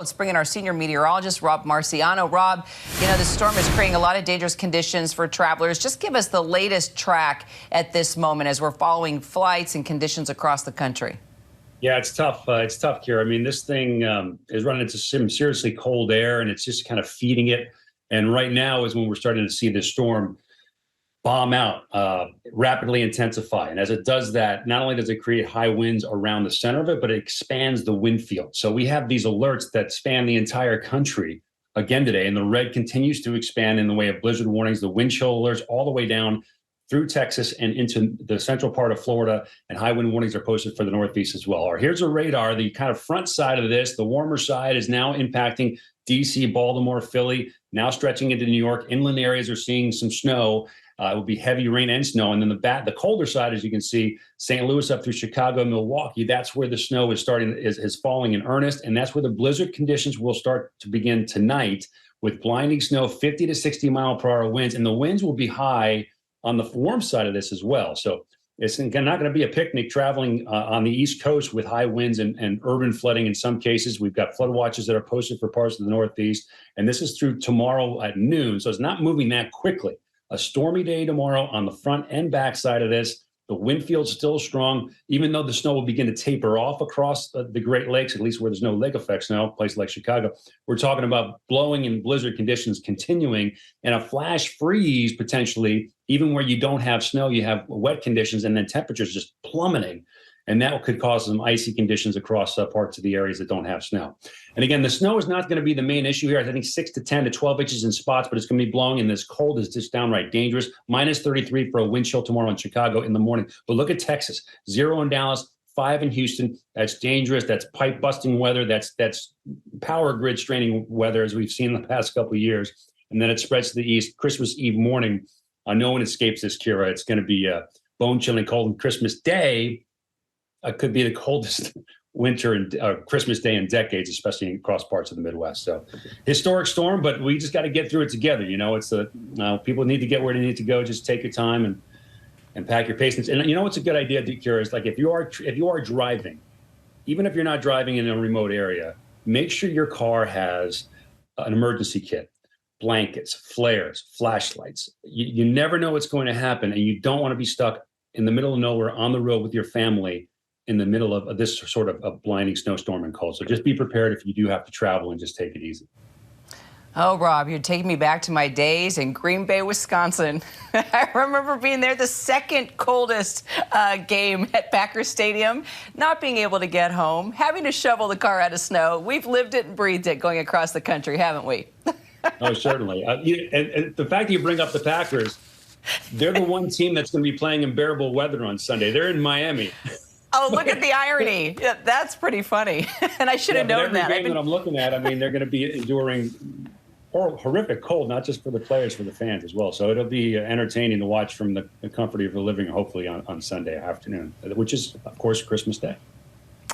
Let's bring in our senior meteorologist, Rob Marciano. Rob, you know, the storm is creating a lot of dangerous conditions for travelers. Just give us the latest track at this moment as we're following flights and conditions across the country. Yeah, it's tough. It's tough, Kira. I mean, this thing is running into some seriously cold air, and it's just kind of feeding it. And right now is when we're starting to see this storm bomb out, rapidly intensify. And as it does that, not only does it create high winds around the center of it, but it expands the wind field. So we have these alerts that span the entire country again today, and the red continues to expand in the way of blizzard warnings, the wind chill alerts all the way down through Texas and into the central part of Florida, and high wind warnings are posted for the Northeast as well. Or here's a radar, the kind of front side of this, the warmer side is now impacting DC, Baltimore, Philly, now stretching into New York. Inland areas are seeing some snow. It will be heavy rain and snow. And then the colder side, as you can see, St. Louis up through Chicago, Milwaukee, that's where the snow is falling in earnest. And that's where the blizzard conditions will start to begin tonight with blinding snow, 50 to 60 mile per hour winds. And the winds will be high on the warm side of this as well. So it's not going to be a picnic traveling on the East Coast with high winds and urban flooding in some cases. We've got flood watches that are posted for parts of the Northeast. And this is through tomorrow at noon. So it's not moving that quickly. A stormy day tomorrow on the front and back side of this. The wind field's still strong, even though the snow will begin to taper off across the Great Lakes, at least where there's no lake effect snow, a place like Chicago. We're talking about blowing and blizzard conditions continuing, and a flash freeze potentially, even where you don't have snow, you have wet conditions, and then temperatures just plummeting. And that could cause some icy conditions across parts of the areas that don't have snow. And again, the snow is not going to be the main issue here. I think 6 to 10 to 12 inches in spots, but it's going to be blowing, and this cold is just downright dangerous. Minus 33 for a wind chill tomorrow in Chicago in the morning. But look at Texas, 0 in Dallas, 5 in Houston. That's dangerous. That's pipe busting weather. That's power grid straining weather, as we've seen in the past couple of years. And then it spreads to the east. Christmas Eve morning, no one escapes this, Kira. It's going to be bone chilling cold. And Christmas Day could be the coldest winter and Christmas Day in decades, especially across parts of the Midwest. So historic storm, but we just got to get through it together. You know, it's people need to get where they need to go. Just take your time and pack your patience. And you know what's a good idea, Kira, is like if you are driving, even if you're not driving in a remote area, make sure your car has an emergency kit, blankets, flares, flashlights. You never know what's going to happen, and you don't want to be stuck in the middle of nowhere on the road with your family in the middle of this sort of a blinding snowstorm and cold. So just be prepared if you do have to travel, and just take it easy. Oh, Rob, you're taking me back to my days in Green Bay, Wisconsin. I remember being there the second coldest game at Packer Stadium, not being able to get home, having to shovel the car out of snow. We've lived it and breathed it going across the country, haven't we? Oh, certainly. And the fact that you bring up the Packers, they're the one team that's going to be playing in bearable weather on Sunday. They're in Miami. Oh, look at the irony. Yeah, that's pretty funny. And I should have known that. Every game that I'm looking at, I mean, they're going to be enduring horrific cold, not just for the players, for the fans as well. So it'll be entertaining to watch from the comfort of your living room, hopefully on Sunday afternoon, which is, of course, Christmas Day.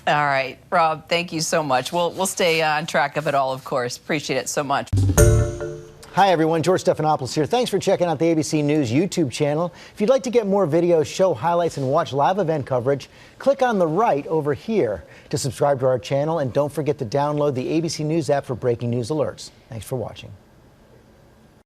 All right, Rob, thank you so much. We'll stay on track of it all, of course. Appreciate it so much. Hi, everyone. George Stephanopoulos here. Thanks for checking out the ABC News YouTube channel. If you'd like to get more videos, show highlights, and watch live event coverage, click on the right over here to subscribe to our channel. And don't forget to download the ABC News app for breaking news alerts. Thanks for watching.